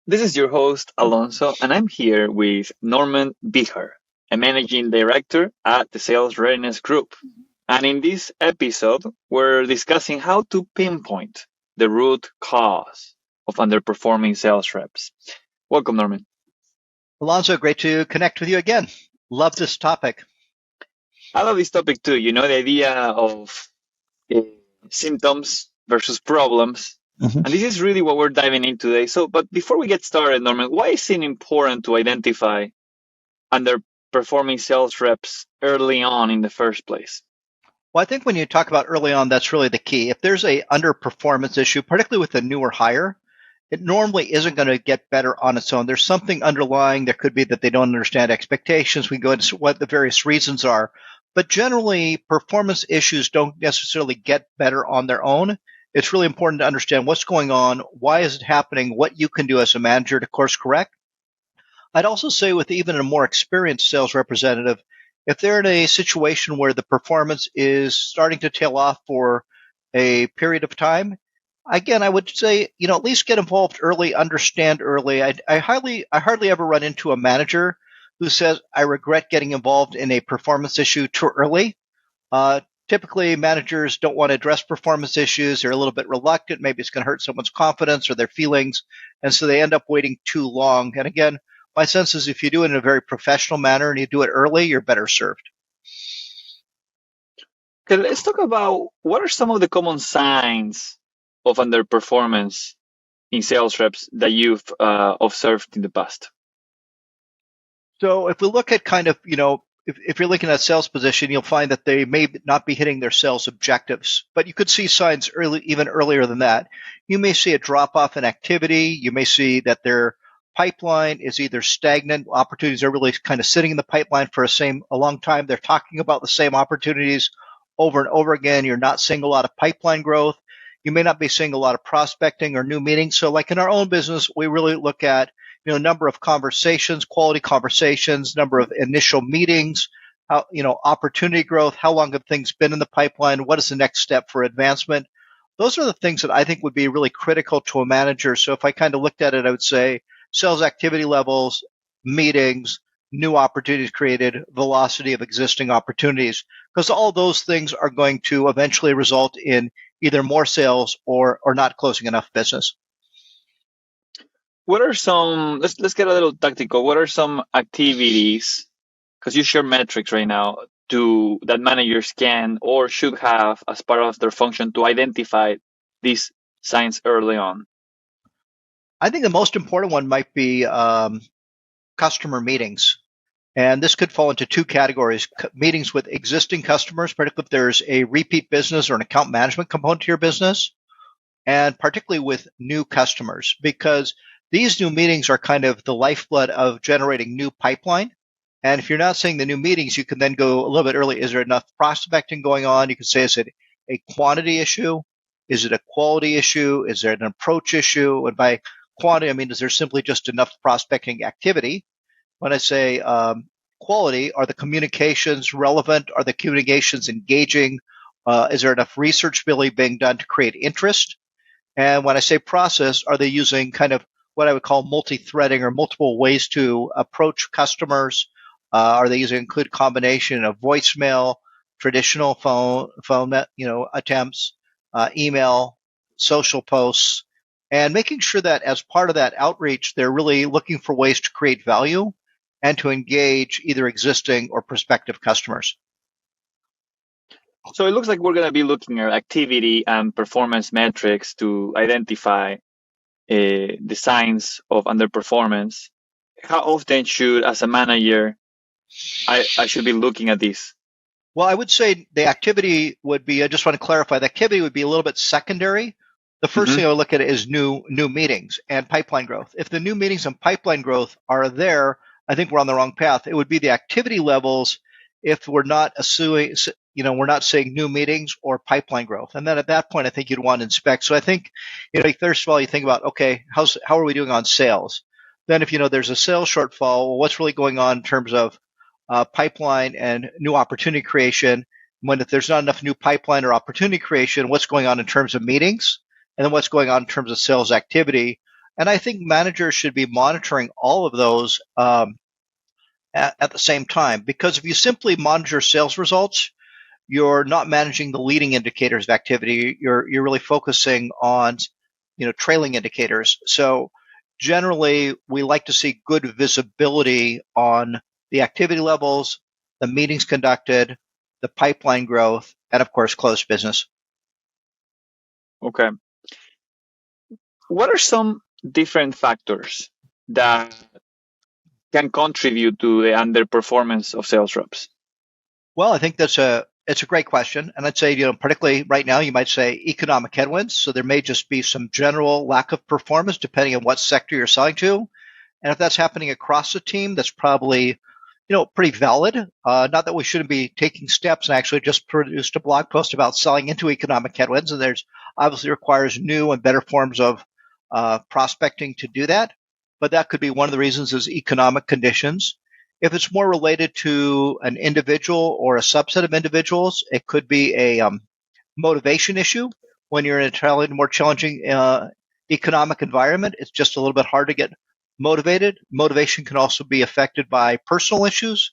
This is your host, Alonso, and I'm here with Norman Behar, a managing director at the Sales Readiness Group. And in this episode, we're discussing how to pinpoint the root cause of underperforming sales reps. Welcome, Norman. Alonso, great to connect with you again. Love this topic. I love this topic too. You know, the idea of uh, symptoms versus problems. And this is really what we're diving into today. But before we get started, Norman, why is it important to identify underperforming sales reps early on in the first place? Well, I think when you talk about early on, that's really the key. If there's a underperformance issue, particularly with a newer hire, it normally isn't going to get better on its own. There's something underlying. There could be that they don't understand expectations. We go into what the various reasons are. But generally, performance issues don't necessarily get better on their own. It's really important to understand what's going on, why is it happening, what you can do as a manager to course correct. I'd also say with even a more experienced sales representative, if they're in a situation where the performance is starting to tail off for a period of time, again, I would say, at least get involved early, understand early. I hardly ever run into a manager who says, I regret getting involved in a performance issue too early. Typically, managers don't want to address performance issues. They're a little bit reluctant. Maybe it's going to hurt someone's confidence or their feelings. And so they end up waiting too long. And again, my sense is if you do it in a very professional manner and you do it early, you're better served. Okay, let's talk about what are some of the common signs of underperformance in sales reps that you've observed in the past. So if we look at kind of, if you're looking at a sales position, you'll find that they may not be hitting their sales objectives, but you could see signs even earlier than that. You may see a drop off in activity. You may see that their pipeline is either stagnant. Opportunities are really kind of sitting in the pipeline for a long time. They're talking about the same opportunities over and over again. You're not seeing a lot of pipeline growth. You may not be seeing a lot of prospecting or new meetings. So like in our own business, we really look at number of conversations, quality conversations, number of initial meetings, opportunity growth, how long have things been in the pipeline, what is the next step for advancement. Those are the things that I think would be really critical to a manager. So if I kind of looked at it, I would say sales activity levels, meetings, new opportunities created, velocity of existing opportunities, because all those things are going to eventually result in either more sales or not closing enough business. What are some, let's get a little tactical. What are some activities, because you share metrics right now, that managers can or should have as part of their function to identify these signs early on? I think the most important one might be customer meetings. And this could fall into two categories: meetings with existing customers, particularly if there's a repeat business or an account management component to your business, and particularly with new customers, because these new meetings are kind of the lifeblood of generating new pipeline. And if you're not seeing the new meetings, you can then go a little bit early. Is there enough prospecting going on? You can say, is it a quantity issue? Is it a quality issue? Is there an approach issue? And by quantity, I mean, is there simply just enough prospecting activity? When I say quality, are the communications relevant? Are the communications engaging? Is there enough research really being done to create interest? And when I say process, are they using kind of what I would call multi-threading or multiple ways to approach customers? Are they using a good combination of voicemail, traditional phone attempts, email, social posts, and making sure that as part of that outreach, they're really looking for ways to create value and to engage either existing or prospective customers. So it looks like we're going to be looking at activity and performance metrics to identify the signs of underperformance. How often should, as a manager, I should be looking at this? Well, I would say the activity would be, I just want to clarify, the activity would be a little bit secondary. The first thing I would look at is new meetings and pipeline growth. If the new meetings and pipeline growth are there, I think we're on the wrong path. It would be the activity levels if we're not we're not seeing new meetings or pipeline growth. And then at that point, I think you'd want to inspect. So I think, first of all, you think about, okay, how are we doing on sales? Then if, there's a sales shortfall, well, what's really going on in terms of pipeline and new opportunity creation? If there's not enough new pipeline or opportunity creation, what's going on in terms of meetings? And then what's going on in terms of sales activity? And I think managers should be monitoring all of those at the same time, because if you simply monitor sales results, you're not managing the leading indicators of activity. You're really focusing on, trailing indicators. So generally, we like to see good visibility on the activity levels, the meetings conducted, the pipeline growth, and of course, closed business. Okay. What are some different factors that can contribute to the underperformance of sales reps? Well, I think it's a great question, and I'd say, particularly right now, you might say economic headwinds. So there may just be some general lack of performance depending on what sector you're selling to, and if that's happening across the team, that's probably pretty valid. Not that we shouldn't be taking steps, and actually just produced a blog post about selling into economic headwinds, and there's obviously requires new and better forms of prospecting to do that. But that could be one of the reasons is economic conditions. If it's more related to an individual or a subset of individuals, it could be a motivation issue. When you're in a more challenging economic environment, it's just a little bit hard to get motivated. Motivation can also be affected by personal issues.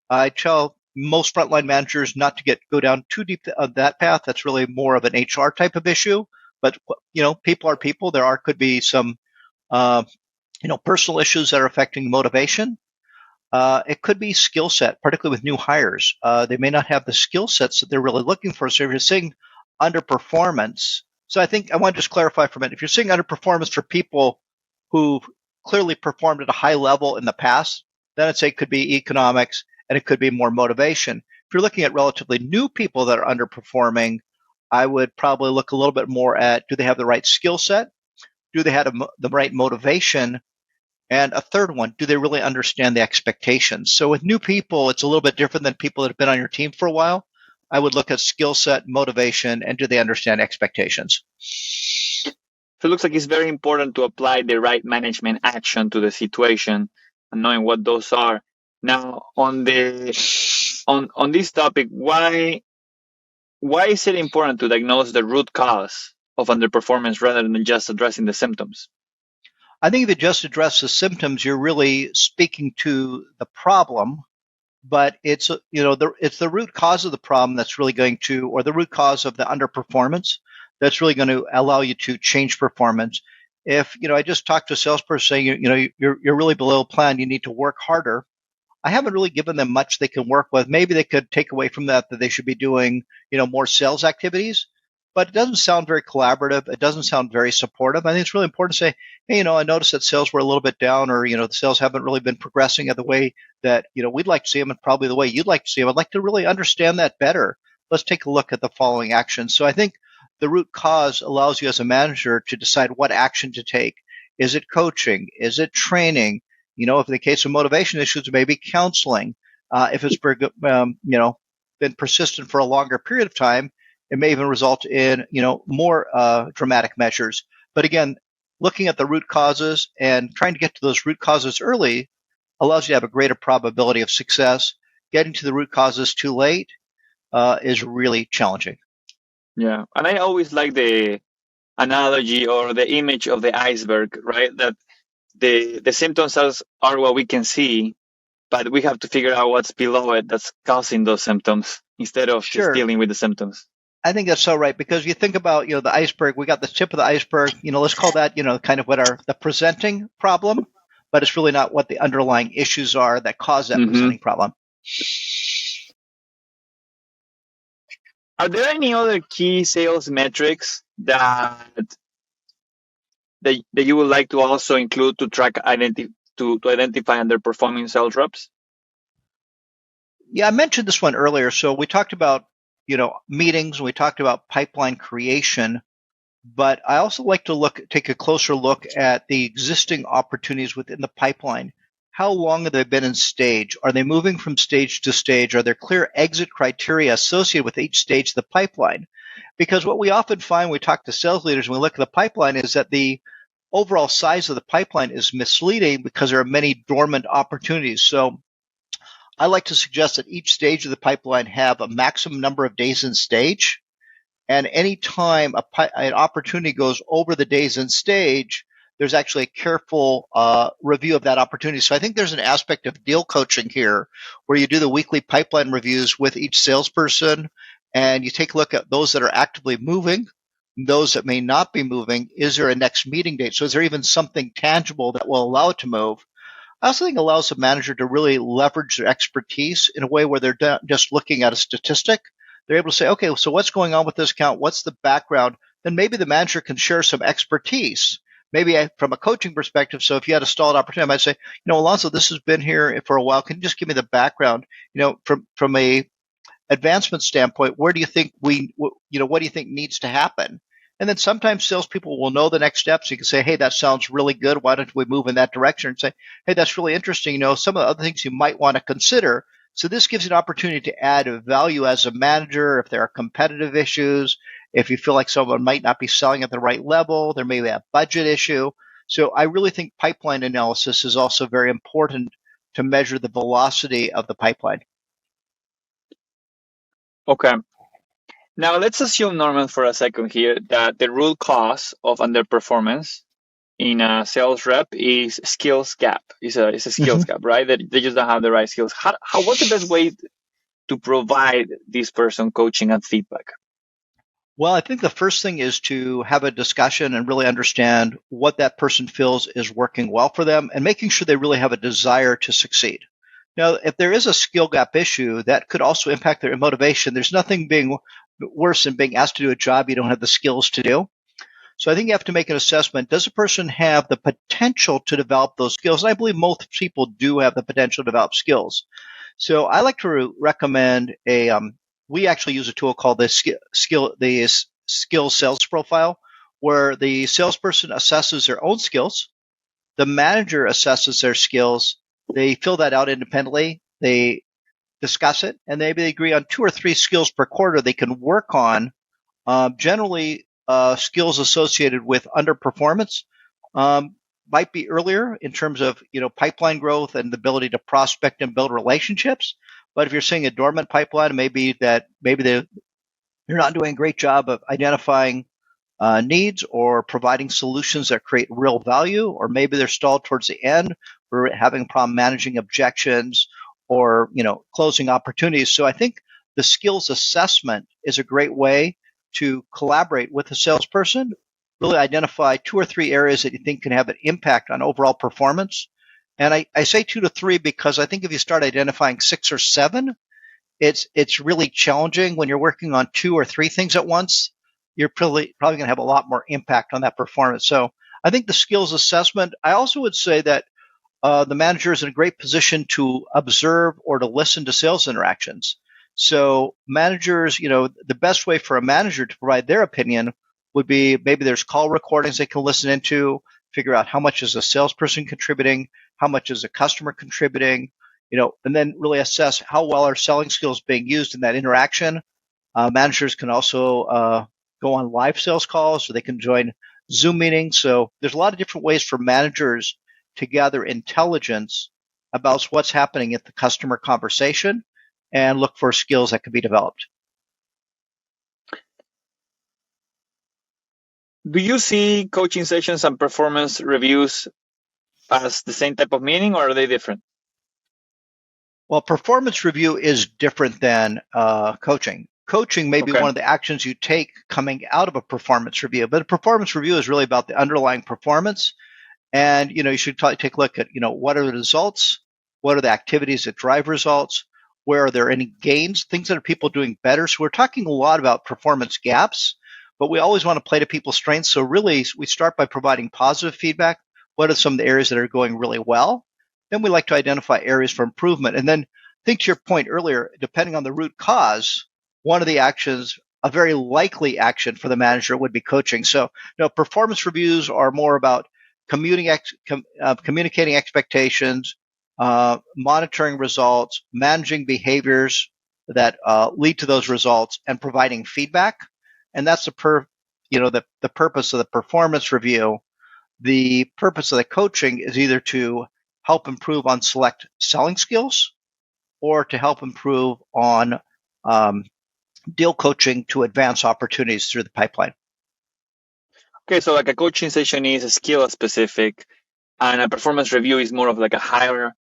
I tell most frontline managers not to go down too deep on that path. That's really more of an HR type of issue. But people are people. Could be some personal issues that are affecting motivation. It could be skill set, particularly with new hires. They may not have the skill sets that they're really looking for. So if you're seeing underperformance, so I think I want to just clarify for a minute. If you're seeing underperformance for people who clearly performed at a high level in the past, then I'd say it could be economics and it could be more motivation. If you're looking at relatively new people that are underperforming, I would probably look a little bit more at, do they have the right skill set? Do they have the right motivation? And a third one, do they really understand the expectations? So with new people, it's a little bit different than people that have been on your team for a while. I would look at skill set, motivation, and do they understand expectations? So it looks like it's very important to apply the right management action to the situation and knowing what those are. Now, on this topic, why is it important to diagnose the root cause of underperformance rather than just addressing the symptoms? I think if you just address the symptoms, you're really speaking to the problem, but it's it's the root cause of the problem that's really going to, or the root cause of the underperformance that's really going to allow you to change performance. If I just talked to a salesperson saying you're really below plan, you need to work harder. I haven't really given them much they can work with. Maybe they could take away from that they should be doing, more sales activities, but it doesn't sound very collaborative. It doesn't sound very supportive. I think it's really important to say, hey, I noticed that sales were a little bit down, or, the sales haven't really been progressing at the way that, we'd like to see them and probably the way you'd like to see them. I'd like to really understand that better. Let's take a look at the following actions. So I think the root cause allows you as a manager to decide what action to take. Is it coaching? Is it training? If in the case of motivation issues, maybe counseling. If it's been persistent for a longer period of time, it may even result in more dramatic measures. But again, looking at the root causes and trying to get to those root causes early allows you to have a greater probability of success. Getting to the root causes too late is really challenging. Yeah, and I always like the analogy or the image of the iceberg, right? That the symptoms are what we can see, but we have to figure out what's below it that's causing those symptoms instead of just Sure. dealing with the symptoms. I think that's so right, because you think about, the iceberg, we got the tip of the iceberg, let's call that, kind of the presenting problem, but it's really not what the underlying issues are that cause that presenting problem. Are there any other key sales metrics that you would like to also include to track to identify underperforming sales reps? Yeah, I mentioned this one earlier. So we talked about, meetings, we talked about pipeline creation, but I also like to take a closer look at the existing opportunities within the pipeline. How long have they been in stage? Are they moving from stage to stage? Are there clear exit criteria associated with each stage of the pipeline? Because what we often find when we talk to sales leaders when we look at the pipeline is that the overall size of the pipeline is misleading because there are many dormant opportunities. So I like to suggest that each stage of the pipeline have a maximum number of days in stage. And anytime an opportunity goes over the days in stage, there's actually a careful review of that opportunity. So I think there's an aspect of deal coaching here where you do the weekly pipeline reviews with each salesperson and you take a look at those that are actively moving, those that may not be moving. Is there a next meeting date? So is there even something tangible that will allow it to move? I also think it allows the manager to really leverage their expertise in a way where they're just looking at a statistic. They're able to say, okay, so what's going on with this account? What's the background? Then maybe the manager can share some expertise, maybe from a coaching perspective. So if you had a stalled opportunity, I might say, Alonso, this has been here for a while. Can you just give me the background? From a advancement standpoint, where do you think what do you think needs to happen? And then sometimes salespeople will know the next steps. You can say, hey, that sounds really good. Why don't we move in that direction? And say, hey, that's really interesting. Some of the other things you might want to consider. So this gives you an opportunity to add value as a manager. If there are competitive issues, if you feel like someone might not be selling at the right level, there may be a budget issue. So I really think pipeline analysis is also very important to measure the velocity of the pipeline. Okay. Now let's assume, Norman, for a second here, that the root cause of underperformance in a sales rep is skills gap. It's a skills gap, right? That they just don't have the right skills. What's the best way to provide this person coaching and feedback? Well, I think the first thing is to have a discussion and really understand what that person feels is working well for them and making sure they really have a desire to succeed. Now, if there is a skill gap issue, that could also impact their motivation. There's nothing being worse than being asked to do a job you don't have the skills to do. So I think you have to make an assessment. Does a person have the potential to develop those skills? And I believe most people do have the potential to develop skills. So I like to recommend we actually use a tool called the skill sales profile, where the salesperson assesses their own skills, the manager assesses their skills, they fill that out independently, they discuss it, and maybe they agree on 2 or 3 skills per quarter they can work on. Generally, skills associated with underperformance might be earlier in terms of pipeline growth and the ability to prospect and build relationships. But if you're seeing a dormant pipeline, maybe they're not doing a great job of identifying needs or providing solutions that create real value, or maybe they're stalled towards the end, or having a problem managing objections or closing opportunities. So I think the skills assessment is a great way to collaborate with a salesperson, really identify 2 or 3 areas that you think can have an impact on overall performance. And I say 2 to 3 because I think if you start identifying 6 or 7, it's really challenging when you're working on 2 or 3 things at once. You're probably going to have a lot more impact on that performance. So I think the skills assessment, I also would say that the manager is in a great position to observe or to listen to sales interactions. So managers, the best way for a manager to provide their opinion would be maybe there's call recordings they can listen into, figure out how much is a salesperson contributing, how much is a customer contributing, and then really assess how well are selling skills being used in that interaction. Managers can also go on live sales calls, so they can join Zoom meetings. So there's a lot of different ways for managers to gather intelligence about what's happening at the customer conversation and look for skills that can be developed. Do you see coaching sessions and performance reviews as the same type of meaning, or are they different? Well, performance review is different than coaching. Coaching may be one of the actions you take coming out of a performance review, but a performance review is really about the underlying performance. And, you should take a look at, what are the results? What are the activities that drive results? Where are there any gains? Things that are people doing better. So we're talking a lot about performance gaps, but we always want to play to people's strengths. So really, we start by providing positive feedback. What are some of the areas that are going really well? Then we like to identify areas for improvement. And then think to your point earlier, depending on the root cause, one of the actions, a very likely action for the manager would be coaching. So, performance reviews are more about communicating expectations, monitoring results, managing behaviors that lead to those results, and providing feedback. And that's the purpose of the performance review. The purpose of the coaching is either to help improve on select selling skills or to help improve on deal coaching to advance opportunities through the pipeline. Okay, so like a coaching session is skill specific, and a performance review is more of like a higher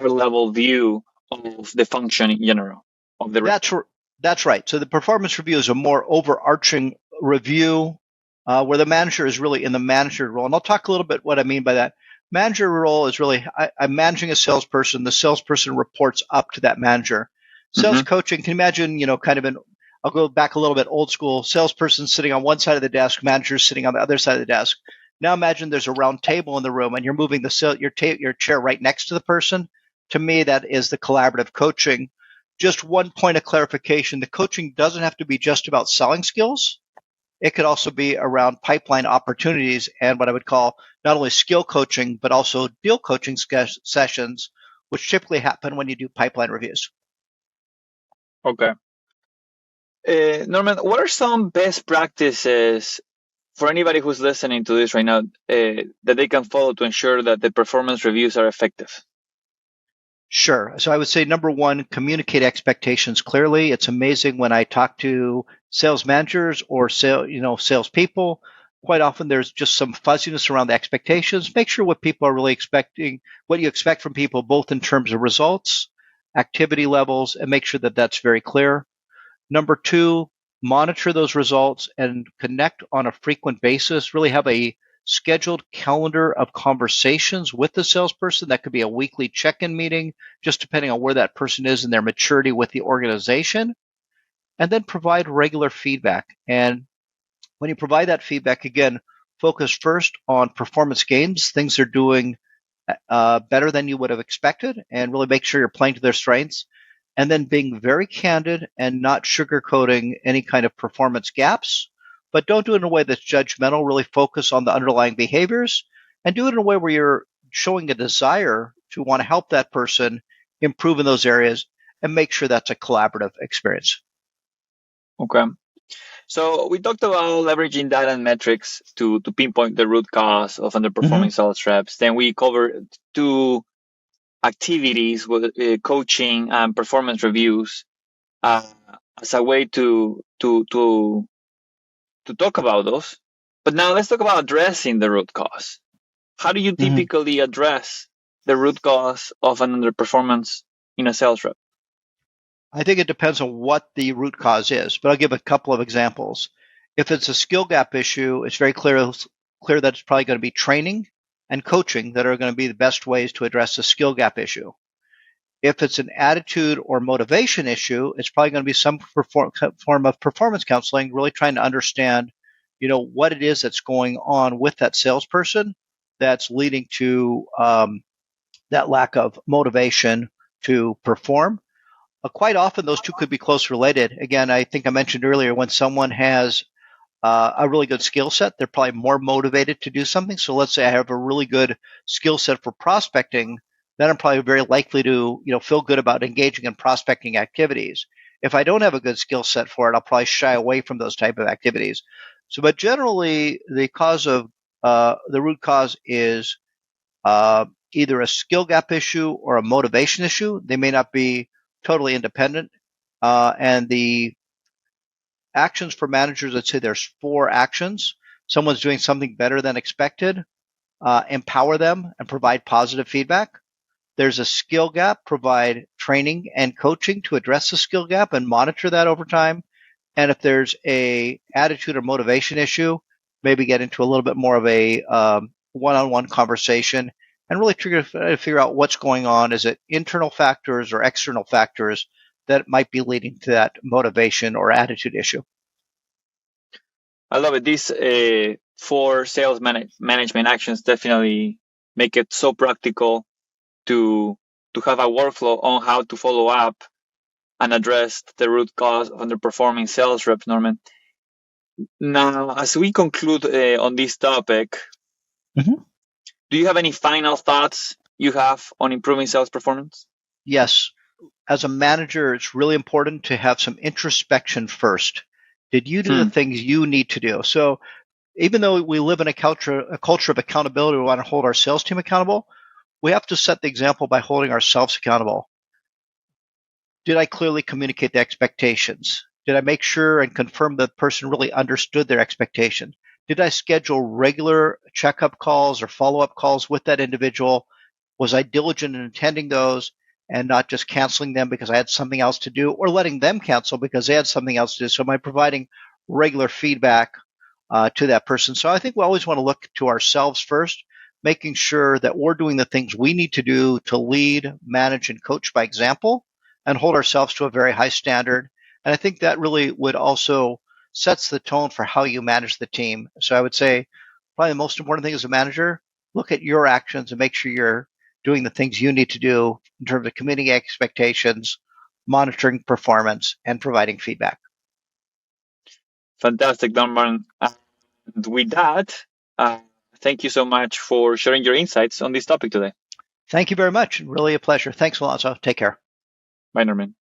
level view of the function in general of the rep. That's that's right. So the performance review is a more overarching review where the manager is really in the manager role. And I'll talk a little bit what I mean by that. Manager role is really I'm managing a salesperson. The salesperson reports up to that manager. Sales Mm-hmm. coaching, can you imagine, kind of I'll go back a little bit old school, salesperson sitting on one side of the desk, manager sitting on the other side of the desk. Now imagine there's a round table in the room and you're moving your chair right next to the person. To me, that is the collaborative coaching. Just one point of clarification, the coaching doesn't have to be just about selling skills. It could also be around pipeline opportunities and what I would call not only skill coaching, but also deal coaching sessions, which typically happen when you do pipeline reviews. Okay. Norman, what are some best practices for anybody who's listening to this right now that they can follow to ensure that the performance reviews are effective? Sure. So I would say number one, communicate expectations clearly. It's amazing when I talk to sales managers or salespeople. Quite often there's just some fuzziness around the expectations. Make sure what people are really expecting, what you expect from people, both in terms of results, activity levels, and make sure that that's very clear. Number two, monitor those results and connect on a frequent basis. Really have a scheduled calendar of conversations with the salesperson. That could be a weekly check-in meeting, just depending on where that person is in their maturity with the organization. And then provide regular feedback. And when you provide that feedback, again, focus first on performance gains, things they're doing better than you would have expected, and really make sure you're playing to their strengths. And then being very candid and not sugarcoating any kind of performance gaps, but don't do it in a way that's judgmental. Really focus on the underlying behaviors and do it in a way where you're showing a desire to want to help that person improve in those areas and make sure that's a collaborative experience. Okay. So we talked about leveraging data and metrics to pinpoint the root cause of Mm-hmm. underperforming sales reps. Then we covered two activities with coaching and performance reviews uh, as a way to talk about those. But now let's talk about addressing the root cause. How do you Mm-hmm. typically address the root cause of an underperformance in a sales rep? I think it depends on what the root cause is, but I'll give a couple of examples. If it's a skill gap issue, it's very clear that it's probably going to be training and coaching that are going to be the best ways to address the skill gap issue. If it's an attitude or motivation issue, it's probably going to be some form of performance counseling, really trying to understand, what it is that's going on with that salesperson that's leading to that lack of motivation to perform. Quite often, those two could be close related. Again, I think I mentioned earlier when someone has a really good skill set, they're probably more motivated to do something. So let's say I have a really good skill set for prospecting, then I'm probably very likely to feel good about engaging in prospecting activities. If I don't have a good skill set for it, I'll probably shy away from those type of activities. So, but generally, the root cause is uh, either a skill gap issue or a motivation issue. They may not be totally independent. And the actions for managers, I'd say there's four actions. Someone's doing something better than expected, empower them and provide positive feedback. There's a skill gap, provide training and coaching to address the skill gap and monitor that over time. And if there's a attitude or motivation issue, maybe get into a little bit more of a one-on-one conversation and really try to figure out what's going on. Is it internal factors or external factors that might be leading to that motivation or attitude issue? I love it. These four sales management actions definitely make it so practical to have a workflow on how to follow up and address the root cause of underperforming sales reps, Norman. Now, as we conclude on this topic, Mm-hmm. do you have any final thoughts you have on improving sales performance? Yes. As a manager, it's really important to have some introspection first. Did you do the Hmm. things you need to do? So even though we live in a culture of accountability, we want to hold our sales team accountable. We have to set the example by holding ourselves accountable. Did I clearly communicate the expectations? Did I make sure and confirm that the person really understood their expectation? Did I schedule regular checkup calls or follow-up calls with that individual? Was I diligent in attending those and not just canceling them because I had something else to do, or letting them cancel because they had something else to do? So am I providing regular feedback to that person? So I think we always want to look to ourselves first, making sure that we're doing the things we need to do to lead, manage, and coach by example, and hold ourselves to a very high standard. And I think that really would also sets the tone for how you manage the team. So I would say probably the most important thing as a manager, look at your actions and make sure you're doing the things you need to do in terms of committing expectations, monitoring performance, and providing feedback. Fantastic, Norman. And with that, thank you so much for sharing your insights on this topic today. Thank you very much. Really a pleasure. Thanks, Alonso. Take care. Bye, Norman.